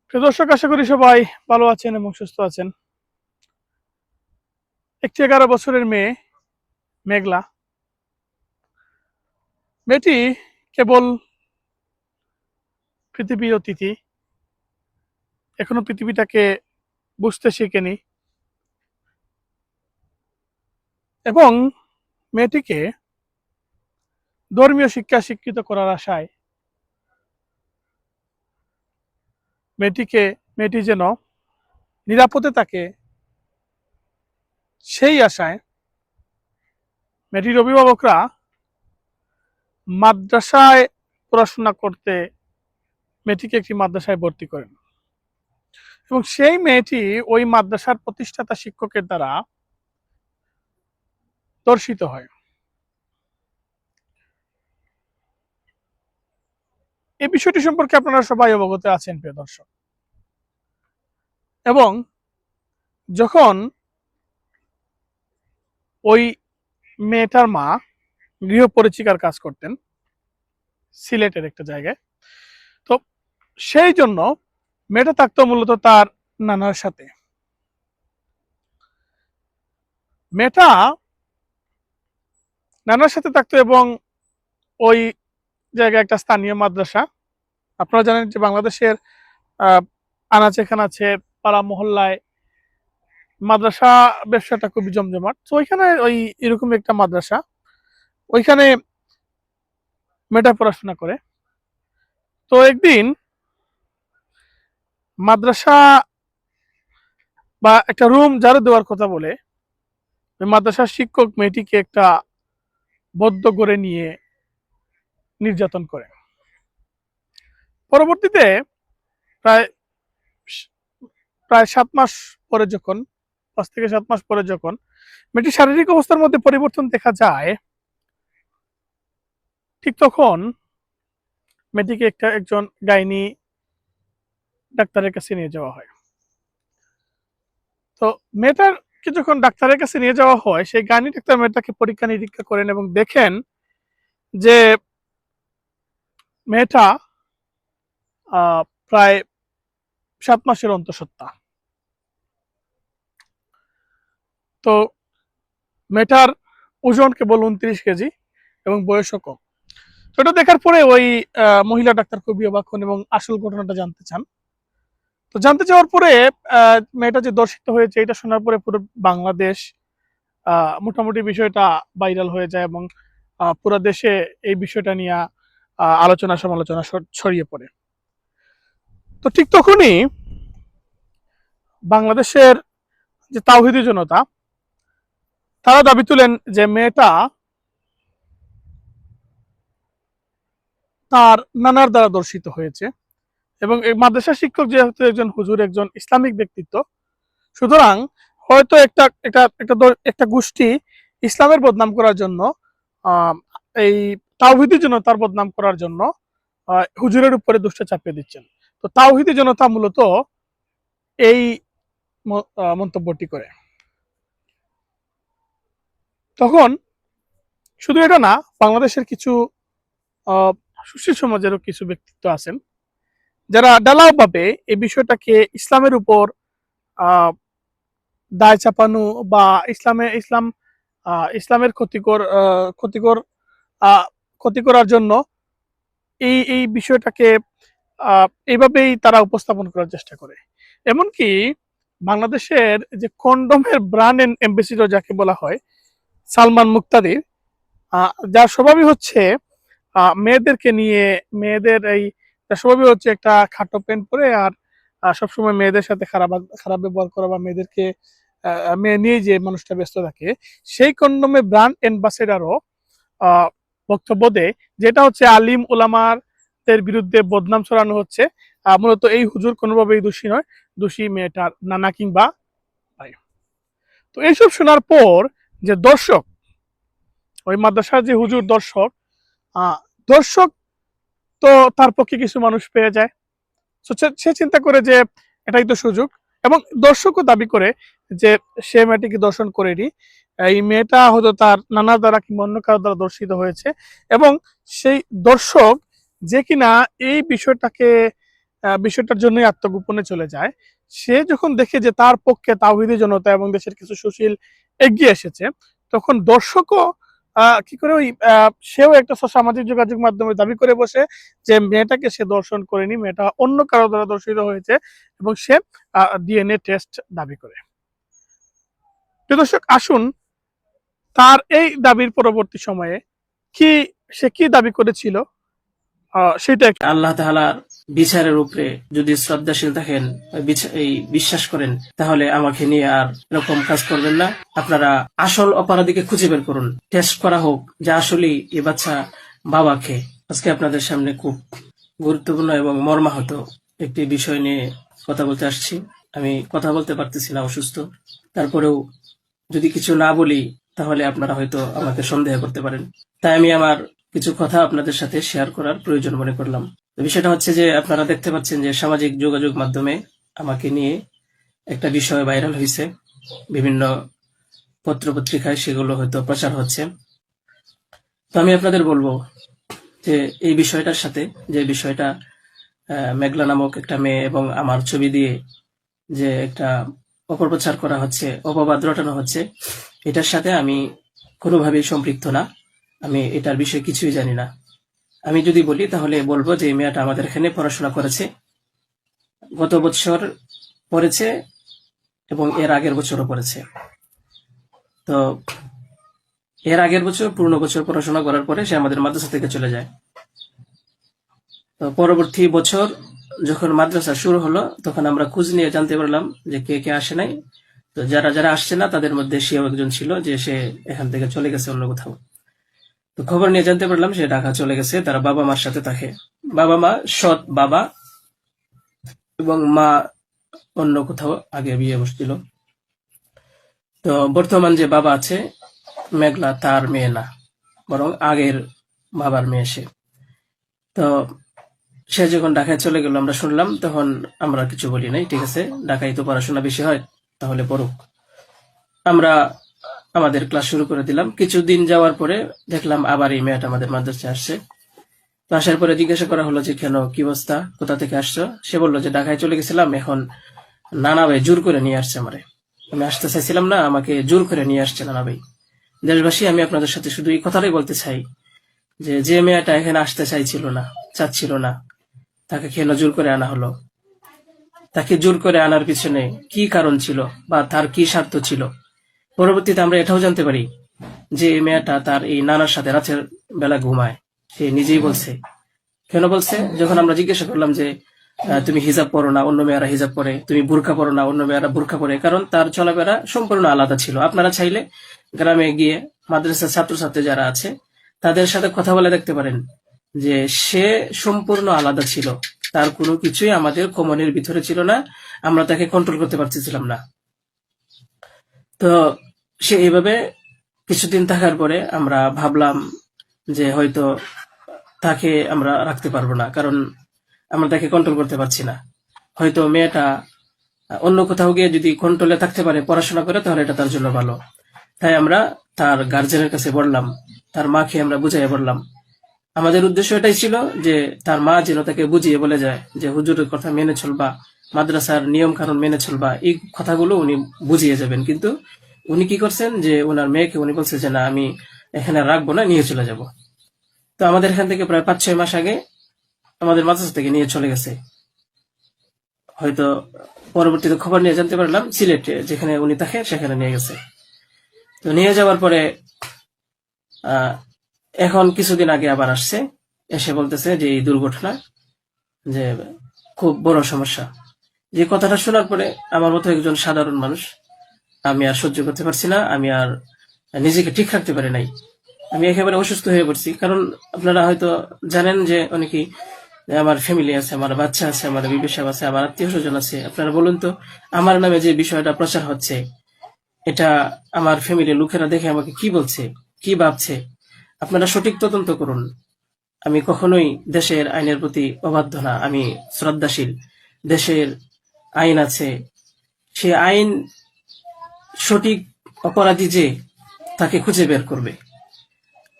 প্রিয় দর্শক, আশা করি সবাই ভালো আছেন এবং সুস্থ আছেন। একটি 11 বছরের মেয়ে মেঘলা, মেয়েটি কেবল পৃথিবীর অতিথি, এখনো পৃথিবীটাকে বুঝতে শেখেনি এবং মেয়েটিকে ধর্মীয় শিক্ষা শিক্ষিত করার আশায় মেয়েটি যেন নিরাপদে থাকে, সেই আশায় মেয়েটির অভিভাবকরা মাদ্রাসায় পড়াশোনা করতে মেয়েটিকে একটি মাদ্রাসায় ভর্তি করেন এবং সেই মেয়েটি ওই মাদ্রাসার প্রতিষ্ঠাতা শিক্ষকের দ্বারা ধর্ষিত হয়। এই বিষয়টি সম্পর্কে আপনারা সবাই অবগত আছেন প্রিয় দর্শক। এবং যখন ওই মেয়েটার মা গৃহ পরিচারিকার কাজ করতেন সিলেটের একটা জায়গায়, তো সেই জন্য মেয়েটা থাকতো মূলত তার নানার সাথে। মেয়েটা নানার সাথে থাকতো এবং ওই জায়গায় একটা স্থানীয় মাদ্রাসা, আপনারা জানেন যে বাংলাদেশের আনাচে খানাচে পাড়া মহল্লায় মাদ্রাসা ব্যবসাটা খুবই জমজমাট। তো ওইখানে ওই এরকম একটা মাদ্রাসা, ওইখানে মেয়েটা পড়াশোনা করে। তো একদিন মাদ্রাসা বা একটা রুম ঝাড়ু দেওয়ার কথা বলে ওই মাদ্রাসার শিক্ষক মেয়েটিকে একটা বদ্ধ করে নিয়ে নির্যাতন করে। পরবর্তীতে প্রায় প্রায় 7 মাস পরে যখন 5 থেকে 7 মাস পরে যখন মেয়েটির শারীরিক অবস্থার মধ্যে পরিবর্তন দেখা যায়, ঠিক তখন মেয়েটিকে একজন গাইনি ডাক্তারের কাছে নিয়ে যাওয়া হয়। তো মেয়েটাকে যখন ডাক্তারের কাছে নিয়ে যাওয়া হয়, সেই গাইনি ডাক্তার মেয়েটাকে পরীক্ষা নিরীক্ষা করেন এবং দেখেন যে মেয়েটা প্রায় 7 মাসের অন্তঃসত্ত্বা। তো মেয়েটার ওজন কেবল 29 কেজি এবং বয়সও কম। তো এটা দেখার পরে ওই মহিলা ডাক্তার খুবই অবাক হন এবং আসল ঘটনাটা জানতে চান। তো জানতে চাওয়ার পরে মেয়েটা যে ধর্ষিত হয়েছে এটা শোনার পরে পুরো বাংলাদেশ মোটামুটি বিষয়টা ভাইরাল হয়ে যায় এবং পুরো দেশে এই বিষয়টা নিয়ে আলোচনা সমালোচনা ছড়িয়ে পড়ে। তো ঠিক তখনই বাংলাদেশের যে তাওহিদি জনতা, তারা দাবি তুলেন যে মেয়েটা তার নানার দ্বারা ধর্ষিত হয়েছে এবং এই মাদ্রাসা শিক্ষক যেহেতু একজন হুজুর, একজন ইসলামিক ব্যক্তিত্ব, সুতরাং হয়তো একটা গোষ্ঠী ইসলামের বদনাম করার জন্য, এই তাওহিদি জনতার বদনাম করার জন্য হুজুরের উপরে দোষটা চাপিয়ে দিচ্ছেন। তো তাওহিদি জনতা মূলত এই মন্তব্যটি করে। তখন শুধু এটা না, বাংলাদেশের কিছু সুশীল সমাজেরও কিছু ব্যক্তিত্ব আছেন যারা ঢালাওভাবে এই বিষয়টাকে ইসলামের উপর দায় চাপানো বা ইসলামের ক্ষতিকর ক্ষতি করার জন্য এই বিষয়টাকে এইভাবেই তারা উপস্থাপন করার চেষ্টা করে। এমনকি বাংলাদেশের যে কন্ডোমের ব্র্যান্ড অ্যাম্বাসিডর যাকে বলা হয়, সালমান মুক্তাদির, যার স্বভাবই হচ্ছে মেয়েদেরকে নিয়ে মেয়েদের তার স্বভাবই হচ্ছে একটা খাটো প্যান্ট পরে আর সবসময় মেয়েদের সাথে খারাপ খারাপ ব্যবহার করা বা মেয়েদেরকে মেয়ে নিয়ে যে মানুষটা ব্যস্ত থাকে, সেই কন্ডোমে ব্র্যান্ড অ্যাম্বাসেডারও বক্তব্য দেয় যেটা হচ্ছে আলিম উলামাদের বিরুদ্ধে বদনাম ছড়ানো হচ্ছে। মূলত এই হুজুর কোনোভাবেই দোষী নয়, দোষী মেয়েটার নানা কিংবা ভাই। তো এইসব শোনার পর যে দর্শক, ওই মাদ্রাসার যে হুজুর দর্শক, দর্শক তো তার পক্ষে কিছু মানুষ পেয়ে যায়। সে চিন্তা করে যে এটাই তো সুযোগ, এবং দর্শকও দাবি করে যে সে মেয়েটিকে দর্শন করেনি, এই মেয়েটা হয়তো তার নানার দ্বারা কিংবা অন্য কারো দ্বারা দর্শিত হয়েছে। এবং সেই দর্শক যে কিনা এই বিষয়টাকে বিষয়টার জন্যই আত্মগোপনে চলে যায়। সে যখন দেখে যে তার পক্ষে তাওহীদি জনতা এবং দেশের কিছু সুশীল এগিয়ে এসেছে, তখন দর্শকও কি করে ওই সেও একটা সামাজিক যোগাযোগ মাধ্যমে দাবি করে বসে যে মেয়েটাকে সে দর্শন করেনি, মেয়েটা অন্য কারো দ্বারা দর্শিত হয়েছে, এবং সে ডিএনএ টেস্ট দাবি করে। তো দর্শক, আসুন তার এই দাবির পরবর্তী সময়ে সে কি দাবি করেছিল সেটা আল্লাহ তাআলার বিচারের উপরে যদি শ্রদ্ধাশীল থাকেন, এই বিশ্বাস করেন, তাহলে আমাকে নিয়ে আর এরকম কাজ করবেন না। আপনারা আসল অপরাধীকে খুঁজে বের করুন, টেস্ট করা হোক যে আসলেই এ বাচ্চা বাবাকে। আজকে আপনাদের সামনে খুব গুরুত্বপূর্ণ এবং মর্মাহত একটি বিষয় নিয়ে কথা বলতে আসছি। আমি কথা বলতে পারতেছি না, অসুস্থ। তারপরেও যদি কিছু না বলি তাহলে আপনারা হয়তো আমাকে সন্দেহ করতে পারেন। তাই আমি আমার কিছু কথা আপনাদের সাথে শেয়ার করার প্রয়োজন মনে করলাম। বিষয়টা হচ্ছে যে আপনারা দেখতে পাচ্ছেন যে সামাজিক যোগাযোগ মাধ্যমে আমাকে নিয়ে একটা বিষয় ভাইরাল হয়েছে, বিভিন্ন পত্র পত্রিকায় সেগুলো হয়তো প্রচার হচ্ছে। তো আমি আপনাদের বলবো যে এই বিষয়টার সাথে, যে বিষয়টা মেঘলা নামক একটা মেয়ে এবং আমার ছবি দিয়ে যে একটা অপপ্রচার করা হচ্ছে, অপবাদ রটানো হচ্ছে, এটার সাথে আমি কোনোভাবেই সম্পৃক্ত না। আমি এটার বিষয়ে কিছুই জানি না। আমি যদি বলি তাহলে বলবো যে মেয়েটা আমাদের এখানে পড়াশোনা করেছে, গত বছর পড়েছে এবং এর আগের বছরও পড়েছে। তো এর আগের বছর পূর্ণ বছর পড়াশোনা করার পরে সে আমাদের মাদ্রাসা থেকে চলে যায়। তো পরবর্তী বছর যখন মাদ্রাসা শুরু হলো তখন আমরা খোঁজ নিয়ে জানতে পারলাম যে কে কে আসে নাই। তো যারা যারা আসছে না তাদের মধ্যে সেও একজন ছিল, যে সে এখান থেকে চলে গেছে অন্য কোথাও। তো খবর নিয়ে জানতে পারলাম সে ঢাকা চলে গেছে, তারা বাবা মার সাথে থাকে। বাবা মা সৎ বাবা এবং মা অন্য কোথাও আগে বিয়ে বসছিল। তো বর্তমান যে বাবা আছে মেঘলা, তার মেয়ে না, বরং আগের বাবার মেয়ে সে। তো সে যখন ঢাকায় চলে গেল আমরা শুনলাম, তখন আমরা কিছু বলি নাই, ঠিক আছে, ঢাকায় তো পড়াশোনা বেশি হয়, তাহলে পড়ুক। আমরা আমাদের ক্লাস শুরু করে দিলাম। কিছুদিন যাওয়ার পরে দেখলাম আবার এই মেয়েটা আমাদের মাদ্রাসায় আসছে। তো আসার পরে জিজ্ঞাসা করা হলো যে কেন, কি অবস্থা, কোথা থেকে আসছো? সে বললো যে ঢাকায় চলে গেছিলাম, এখন নানা ভাই জোর করে নিয়ে আসছে আমারে। আমি আসতে চাইছিলাম না, আমাকে জোর করে নিয়ে আসছে নানা ভাই। দেশবাসী, আমি আপনাদের সাথে শুধু এই কথাটাই বলতে চাই যে যে মেয়েটা এখানে আসতে চাইছিল না, চাচ্ছিল না, তাকে কেন জোর করে আনা হলো? তাকে জোর করে আনার পিছনে কি কারণ ছিল বা তার কি স্বার্থ ছিল? পরবর্তীতে আমরা এটাও জানতে পারি যে এই মেয়েটা তার এই নানার সাথে রাতের বেলা ঘুমায়। সে নিজেই বলছে। কেন বলছে? যখন আমরা জিজ্ঞাসা করলাম যে তুমি হিজাব পরো না, অন্য মেয়েরা হিজাব পরে, তুমি বুরকা পরো না, অন্য মেয়েরা বুরকা পরে, কারণ তার চলাফেরা সম্পূর্ণ আলাদা ছিল। আপনারা চাইলে গ্রামে গিয়ে মাদ্রাসার ছাত্রছাত্রী যারা আছে তাদের সাথে কথা বলে দেখতে পারেন যে সে সম্পূর্ণ আলাদা ছিল। তার কোনো কিছুই আমাদের কমনের ভিতরে ছিল না, আমরা তাকে কন্ট্রোল করতে পারতেছিলাম না। তো সে এইভাবে কিছুদিন থাকার পরে আমরা ভাবলাম যে হয়তো তাকে আমরা রাখতে পারবো না, কারণ আমরা তাকে কন্ট্রোল করতে পারছি না। হয়তো মেয়েটা অন্য কোথাও গিয়ে যদি কন্ট্রোলে থাকতে পারে, পড়াশোনা করে, তাহলে এটা তার জন্য ভালো। তাই আমরা তার গার্জেনের কাছে বললাম, তার মাকে আমরা বুঝাইয়া বললাম। আমাদের উদ্দেশ্য এটাই ছিল যে তার মা যেন তাকে বুঝিয়ে বলে যায় যে হুজুরের কথা মেনে চলবা, মাদ্রাসার নিয়ম কানুন মেনে চলবা, এই কথাগুলো উনি বুঝিয়ে যাবেন। কিন্তু উনি কি করছেন যে ওনার মেয়েকে উনি বলছে যে না, আমি এখানে রাখবো না, নিয়ে চলে যাব। তো আমাদের এখান থেকে প্রায় 5-6 মাস আগে আমাদের মাদ্রাসা থেকে নিয়ে চলে গেছে। হয়তো পরবর্তীতে খবর নিয়ে জানতে পারলাম সিলেটে যেখানে উনি থাকে সেখানে নিয়ে গেছে। তো নিয়ে যাওয়ার পরে এখন কিছুদিন আগে আবার আসছে, এসে বলতেছে যে এই দুর্ঘটনা যে খুব বড় সমস্যা। যে কথাটা শোনার পরে আমার মতো একজন সাধারণ মানুষ, আমি আর সহ্য করতে পারছি না, আমি আর নিজেকে ঠিক রাখতে পারি নাই। আমি একেবারে অসুস্থ হয়ে পড়ছি। কারণ আপনারা হয়তো জানেন যে অনেকেই, আমার ফ্যামিলি আছে, আমার বাচ্চা আছে, আমার বিবি সাহেব আছে, আমার আত্মীয় স্বজন আছে। আপনারা বলুন তো, আমার নামে যে বিষয়টা প্রচার হচ্ছে, এটা আমার ফ্যামিলির লোকেরা দেখে আমাকে কি বলছে, কি ভাবছে? আপনারা সঠিক তদন্ত করুন। আমি কখনোই দেশের আইনের প্রতি অবাধ্য না, আমি শ্রদ্ধাশীল। দেশের আইন আছে, সে আইন সঠিক অপরাধী যে তাকে খুঁজে বের করবে।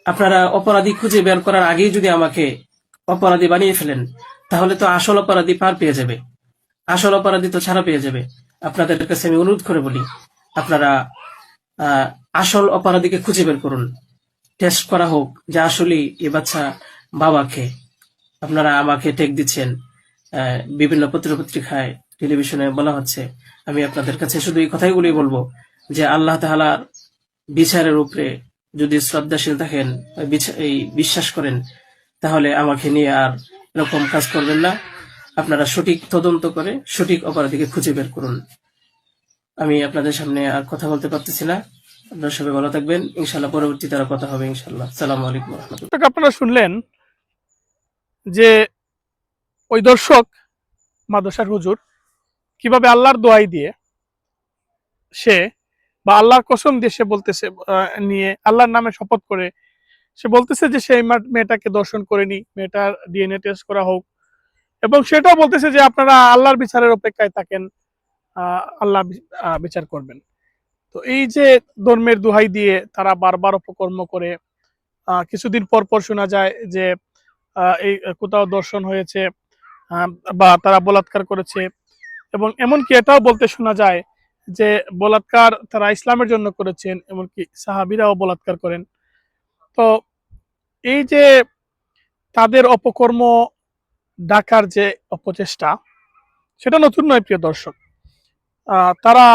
আপনারা অপরাধী খুঁজে বের করার আগেই যদি আমাকে অপরাধী বানিয়ে ফেলেন, তাহলে তো আসল অপরাধী পার পেয়ে যাবে, আসল অপরাধী তো ছাড়া পেয়ে যাবে। আপনাদের কাছে আমি অনুরোধ করে বলি, আপনারা আসল অপরাধীকে খুঁজে বের করুন, টেস্ট করা হোক যে আসলেই এ বাচ্চা বাবাকে। আপনারা আমাকে টেক দিচ্ছেন, বিভিন্ন পত্রিকায় টেলিভিশনে বলা হচ্ছে। আমি আপনাদের কাছে শুধু এই কথাগুলি বলবো যে আল্লাহ তাআলার বিচারের উপরে যদি শ্রদ্ধাশীল থাকেন, এই বিশ্বাস করেন, তাহলে আমাকে নিয়ে আর এরকম কাজ করবেন না। আপনারা সঠিক তদন্ত করে সঠিক অপরাধীকে খুঁজে বের করুন। আমি আপনাদের সামনে আর কথা বলতে পারতেছি না। আপনারা সবাই ভালো থাকবেন, ইনশাল্লাহ পরবর্তীতে আরো কথা হবে ইনশাল্লাহ। আসসালামু আলাইকুম ওয়া রাহমাতুল্লাহ। আপনারা শুনলেন যে ওই দর্শক মাদ্রাসার হুজুর কিভাবে আল্লাহর দোয়াই দিয়ে সে বা আল্লাহর কসম দিয়ে সে বলতেছে, নিয়ে আল্লাহর নামে শপথ করে সে বলতেছে যে সেই মেয়েটাকে দর্শন করেনি, মেয়েটার ডিএনএ টেস্ট করা হোক, এবং সেটাও বলতেছে যে আপনারা আল্লাহর বিচারের অপেক্ষায় থাকেন, আল্লাহ বিচার করবেন। তো এই যে ধর্মের দোহাই দিয়ে তারা বারবার অপকর্ম করে, কিছুদিন পর পর শোনা যায় যে এই কোথাও দর্শন হয়েছে, বা তারা বলাৎকার করেছে, এবং এমনকি এটাও বলতে শোনা যায় যে বলাৎকার তারা ইসলামের জন্য করেছেন, এমনকি সাহাবীরাও বলাৎকার করেন। তো এই যে তাদের অপকর্ম ঢাকার যে অপচেষ্টা, সেটা নতুন নয় প্রিয় দর্শক। তারা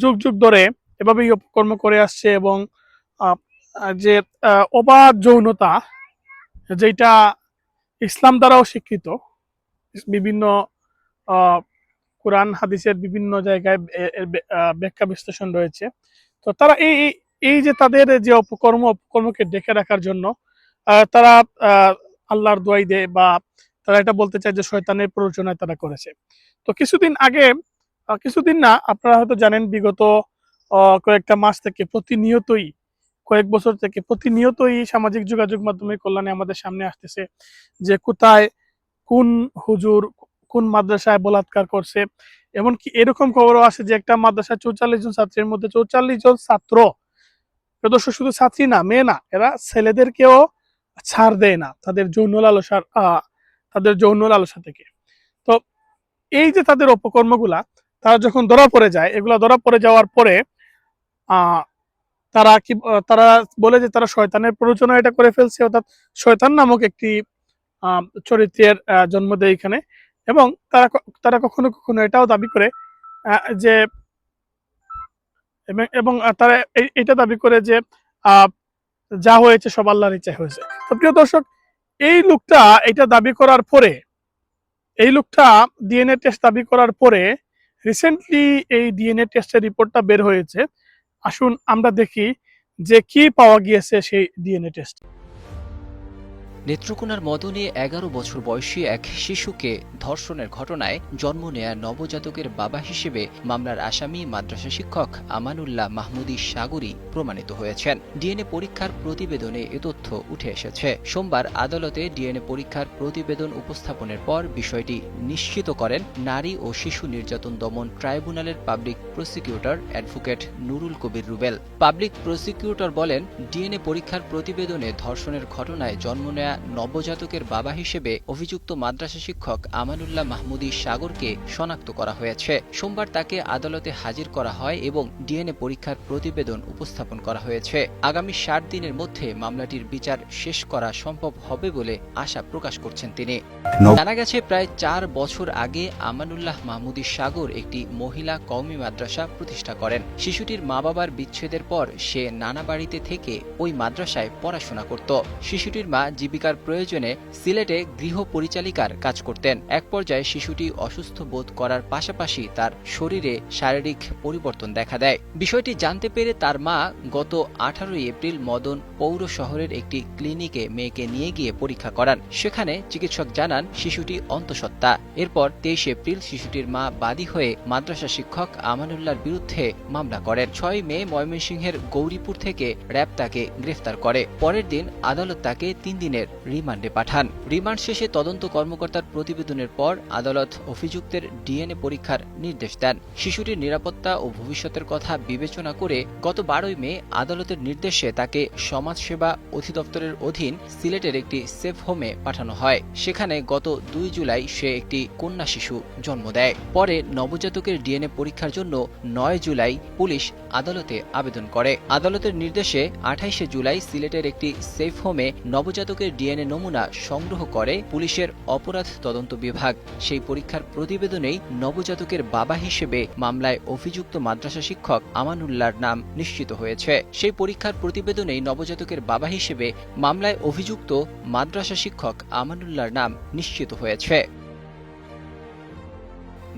যুগ যুগ ধরে এভাবেই অপকর্ম করে আসছে, এবং যে অবাধ যৌনতা, যেটা ইসলাম দ্বারাও স্বীকৃত, বিভিন্ন কোরআন হাদিসের বিভিন্ন জায়গায় ব্যাখ্যা বিশ্লেষণ রয়েছে। তো তারা এই এই যে তাদের যে অপকর্মকে ডেকে রাখার জন্য তারা আল্লাহর দোয়াই দেয়, বা তারা এটা বলতে চায় যে শয়তানের প্ররোচনায় তারা করেছে। তো কিছুদিন আগে, কিছুদিন না, আপনারা হয়তো জানেন, বিগত কয়েকটা মাস থেকে প্রতিনিয়তই, কয়েক বছর থেকে প্রতিনিয়তই সামাজিক যোগাযোগ মাধ্যমের কল্যাণে আমাদের সামনে আসতেছে যে কোথায় কোন হুজুর কোন মাদ্রাসায় বলাৎকার করছে। এমনকি এরকম খবরও আসে যে একটা মাদ্রাসায় ৪৪ জন ছাত্রের মধ্যে ৪৪ জন ছাত্র, দর্শক, শুধু ছাত্রী না, মেয়ে না, এরা ছেলেদেরকেও ছাড় দেয় না তাদের যৌন লালসা থেকে। তো এই যে তাদের অপকর্মগুলা, তারা যখন ধরা পড়ে যায়, এগুলা ধরা পড়ে যাওয়ার পরে তারা বলে যে তারা শয়তানের প্ররোচনা এটা করে ফেলছে, অর্থাৎ শয়তান নামক একটি চরিত্রের জন্ম দেয় এখানে। এবং তারা কখনো কখনো এটাও দাবি করে যে, এবং তারা এটা দাবি করে যে যা হয়েছে সব আল্লাহর ইচ্ছায় হয়েছে। তো প্রিয় দর্শক, এই লোকটা এটা দাবি করার পরে, এই লোকটা ডিএনএ টেস্ট দাবি করার পরে রিসেন্টলি এই ডিএনএ টেস্টের রিপোর্টটা বের হয়েছে। আসুন আমরা দেখি যে কি পাওয়া গিয়েছে সেই ডিএনএ টেস্ট। নেত্রকোনার মদনে ১১ বছর বয়সী এক শিশুকে ধর্ষণের ঘটনায় জন্ম নেয়া নবজাতকের বাবা হিসেবে মামলার আসামি মাদ্রাসা শিক্ষক আমানুল্লাহ মাহমুদী সাগরী প্রমাণিত হয়েছেন। ডিএনএ পরীক্ষার প্রতিবেদনে এ তথ্য উঠে এসেছে। সোমবার আদালতে ডিএনএ পরীক্ষার প্রতিবেদন উপস্থাপনের পর বিষয়টি নিশ্চিত করেন নারী ও শিশু নির্যাতন দমন ট্রাইব্যুনালের পাবলিক প্রসিকিউটর অ্যাডভোকেট নুরুল কবির রুবেল। পাবলিক প্রসিকিউটর বলেন, ডিএনএ পরীক্ষার প্রতিবেদনে ধর্ষণের ঘটনায় জন্ম নেয়া নবজাতকের বাবা হিসেবে অভিযুক্ত মাদ্রাসা শিক্ষক আমানুল্লাহ মাহমুদী সাগরকে শনাক্ত করা হয়েছে। সোমবার তাকে আদালতে হাজির করা হয় এবং ডিএনএ পরীক্ষার প্রতিবেদন উপস্থাপন করা হয়েছে। আগামী ৬০ দিনের মধ্যে মামলাটির বিচার শেষ করা সম্ভব হবে বলে আশা প্রকাশ করছেন তিনি। জানা গেছে, প্রায় ৪ বছর আগে আমানুল্লাহ মাহমুদী সাগর একটি মহিলা কওমি মাদ্রাসা প্রতিষ্ঠা করেন। শিশুটির মা বাবার বিচ্ছেদের পর সে নানা বাড়িতে থেকে ওই মাদ্রাসায় পড়াশোনা করত। শিশুটির মা জীবিকার প্রয়োজনে সিলেটে গৃহ পরিচালিকার কাজ করতেন। এক পর্যায়ে শিশুটি অসুস্থ বোধ করার পাশাপাশি তার শরীরে শারীরিক পরিবর্তন দেখা দেয়। বিষয়টি জানতে পেরে তার মা গত ১৮ এপ্রিল মদন পৌর শহরের একটি ক্লিনিকে মেয়েকে নিয়ে গিয়ে পরীক্ষা করান। সেখানে চিকিৎসক জানান শিশুটি অন্তঃসত্ত্বা। এরপর ২৩ এপ্রিল শিশুটির মা বাদী হয়ে মাদ্রাসা শিক্ষক আমানুল্লাহর বিরুদ্ধে মামলা করেন। ৬ মে ময়মনসিংহের গৌরীপুর থেকে র্যাব তাকে গ্রেফতার করে। পরের দিন আদালত তাকে ৩ দিনের রিমান্ডে পাঠান। রিমান্ড শেষে তদন্ত কর্মকর্তার প্রতিবেদনের পর আদালত অভিযুক্তের ডিএনএ পরীক্ষার নির্দেশ দেন। শিশুটির নিরাপত্তা ও ভবিষ্যতের কথা বিবেচনা করে গত 12 মে আদালতের নির্দেশে তাকে সমাজসেবা অধিদপ্তরের অধীন সিলেটের একটি সেফ হোমে পাঠানো হয়। সেখানে গত 2 জুলাই সে একটি কন্যা শিশু জন্ম দেয়। পরে নবজাতকের ডিএনএ পরীক্ষার জন্য 9 জুলাই পুলিশ আদালতে আবেদন করে। আদালতের নির্দেশে 28 জুলাই সিলেটের একটি সেফ হোমে নবজাতকের ডিএনএ নমুনা সংগ্রহ করে পুলিশের অপরাধ তদন্ত বিভাগ। সেই পরীক্ষার প্রতিবেদনেই নবজাতকের বাবা হিসেবে মামলায় অভিযুক্ত মাদ্রাসা শিক্ষক আমানুল্লাহর নাম নিশ্চিত হয়েছে। সেই পরীক্ষার প্রতিবেদনেই নবজাতকের বাবা হিসেবে মামলায় অভিযুক্ত মাদ্রাসা শিক্ষক আমানুল্লাহর নাম নিশ্চিত হয়েছে।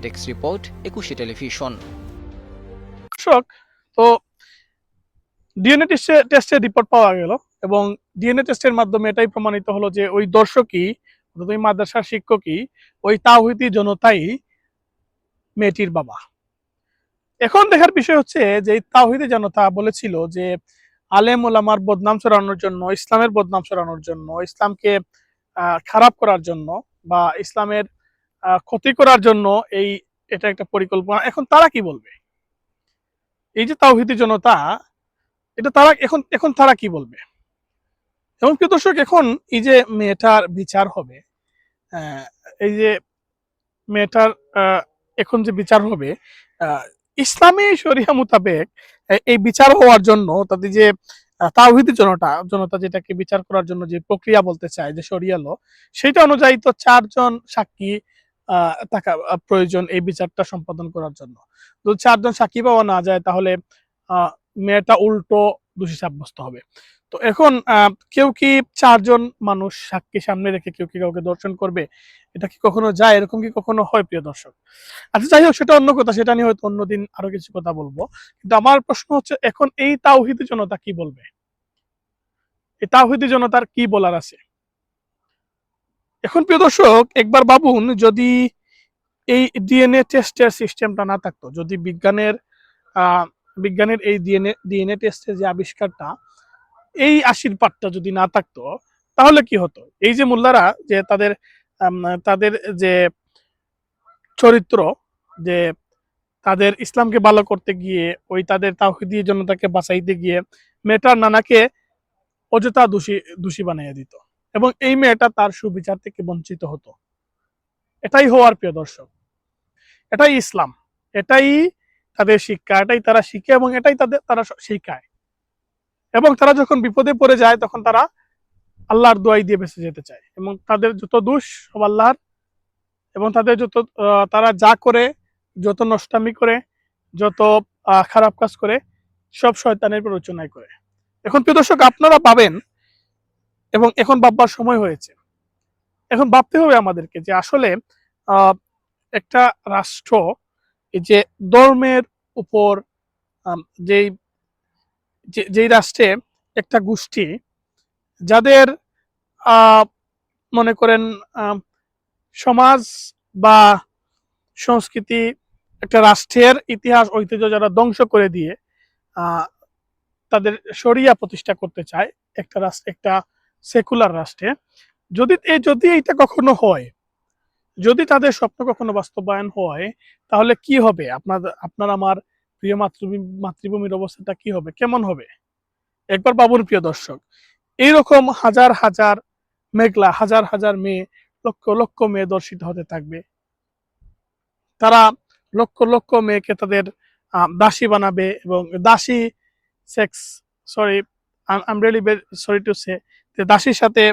Desk report, 21 television. দর্শক, তো ডিএনএ টেস্টের রিপোর্ট পাওয়া গেল এবং ডিএনএ টেস্টের মাধ্যমে এটাই প্রমাণিত হলো যে ওই দর্শকই, ওই মাদ্রাসার শিক্ষকই ওই তাওহীদি জনতাই মেয়েটির বাবা। এখন দেখার বিষয় হচ্ছে যে এই তাওহীদি জনতা বলেছিল যে আলেম ওলামার বদনাম ছড়ানোর জন্য, ইসলামের বদনাম ছড়ানোর জন্য, ইসলামকে খারাপ করার জন্য বা ইসলামের ক্ষতি করার জন্য এটা একটা পরিকল্পনা। এখন তারা কি বলবে? এই যে তাওহীদি জনতা, এটা তারা এখন তারা কি বলবে? এবং প্রিয় দর্শক, এখন এই যে মেয়েটার বিচার হবে, এই যে মেয়েটার এখন যে বিচার হবে ইসলামী শরিয়া মোতাবেক, এই বিচার হওয়ার জন্য তাদের যে তাওহীদি জনতা যেটাকে বিচার করার জন্য যে প্রক্রিয়া বলতে চায়, যে শরিয়া ল, সেটা অনুযায়ী তো 4 জন সাক্ষী থাকা প্রয়োজন এই বিচারটা সম্পাদন করার জন্য। যদি 4 জন সাক্ষী পাওয়া না যায় তাহলে মেয়েটা উল্টো দোষী সাব্যস্ত হবে। তো এখন কেউ কি 4 জন মানুষ সাক্ষী সামনে রেখে কেউ কি কাউকে দর্শন করবে? এটা কি কখনো যায়? এরকম কি কখনো হয় প্রিয় দর্শক? আচ্ছা, যাই হোক, সেটা অন্য কথা, সেটা নিয়ে হয়তো অন্যদিন আরো কিছু কথা বলবো। কিন্তু আমার প্রশ্ন হচ্ছে, এখন এই তাওহীদি জনতা কি বলবে? এই তাওহীদি জনতার কি বলার আছে? এখন প্রিয় দর্শক, একবার ভাবুন, যদি এই ডিএনএ টেস্টের সিস্টেমটা না থাকতো, যদি বিজ্ঞানের এই ডিএনএ টেস্টের যে আবিষ্কারটা, এই আশীর্বাদটা যদি না থাকতো, তাহলে কি হতো? এই যে মোল্লারা যে তাদের যে চরিত্র, যে তাদের ইসলামকে ভালো করতে গিয়ে, ওই তাদের তাওহীদি জনতাকে বাঁচাইতে গিয়ে মেয়েটার নানাকে অযথা দোষী বানিয়ে দিত এবং এই মেয়েটা তার সুবিচার থেকে বঞ্চিত হতো। এটাই হওয়ার, প্রিয় দর্শক, এটাই ইসলাম, এটাই তাদের শিক্ষা, এটাই তারা শিখে এবং এটাই তারা শিখায়। এবং তারা যখন বিপদে পড়ে যায় তখন তারা আল্লাহর দোয়াই দিয়ে বেঁচে যেতে চায় এবং তাদের যত দোষ সব আল্লাহর, এবং তাদের তারা যা করে, যত নষ্টামি করে, যত খারাপ কাজ করে, সব শয়তানের প্ররোচনায় করে। এখন প্রিয় দর্শক, আপনারা ভাবেন, এবং এখন ভাববার সময় হয়েছে। এখন ভাবতে হবে আমাদেরকে যে আসলে একটা রাষ্ট্র, এই যে ধর্মের উপর, যেই রাষ্ট্রে একটা গোষ্ঠী, যাদের মনে করেন সমাজ বা সংস্কৃতি, একটা রাষ্ট্রের ইতিহাস ঐতিহ্য যারা ধ্বংস করে দিয়ে তাদের শরিয়া প্রতিষ্ঠা করতে চায় একটা সেকুলার রাষ্ট্রে, যদি এইটা কখনো হয়, যদি তাদের স্বপ্ন কখনো বাস্তবায়ন হয়, তাহলে কি হবে? আপনার আমার প্রিয় মাতৃভূমির অবস্থাটা কি হবে, কেমন হবে? একবার ভাবুন প্রিয় দর্শক, এইরকম হাজার হাজার মেঘলা, হাজার হাজার মেয়ে, লক্ষ লক্ষ মেয়ে দর্শিত হতে থাকবে। তারা লক্ষ লক্ষ মেয়েকে তাদের দাসী বানাবে এবং দাসী sex, sorry, I am really sorry to say, দাসীর সাথে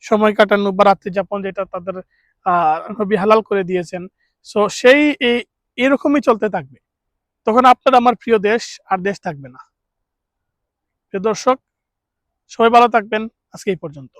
সময় কাটানো বা রাত্রি যাপন, যেটা তাদের নবী হালাল করে দিয়েছেন। সো এরকমই চলতে থাকবে। তখন আপনার আমার প্রিয় দেশ আর দেশ থাকবে না। প্রিয় দর্শক, সবাই ভালো থাকবেন। আজকে এই পর্যন্ত।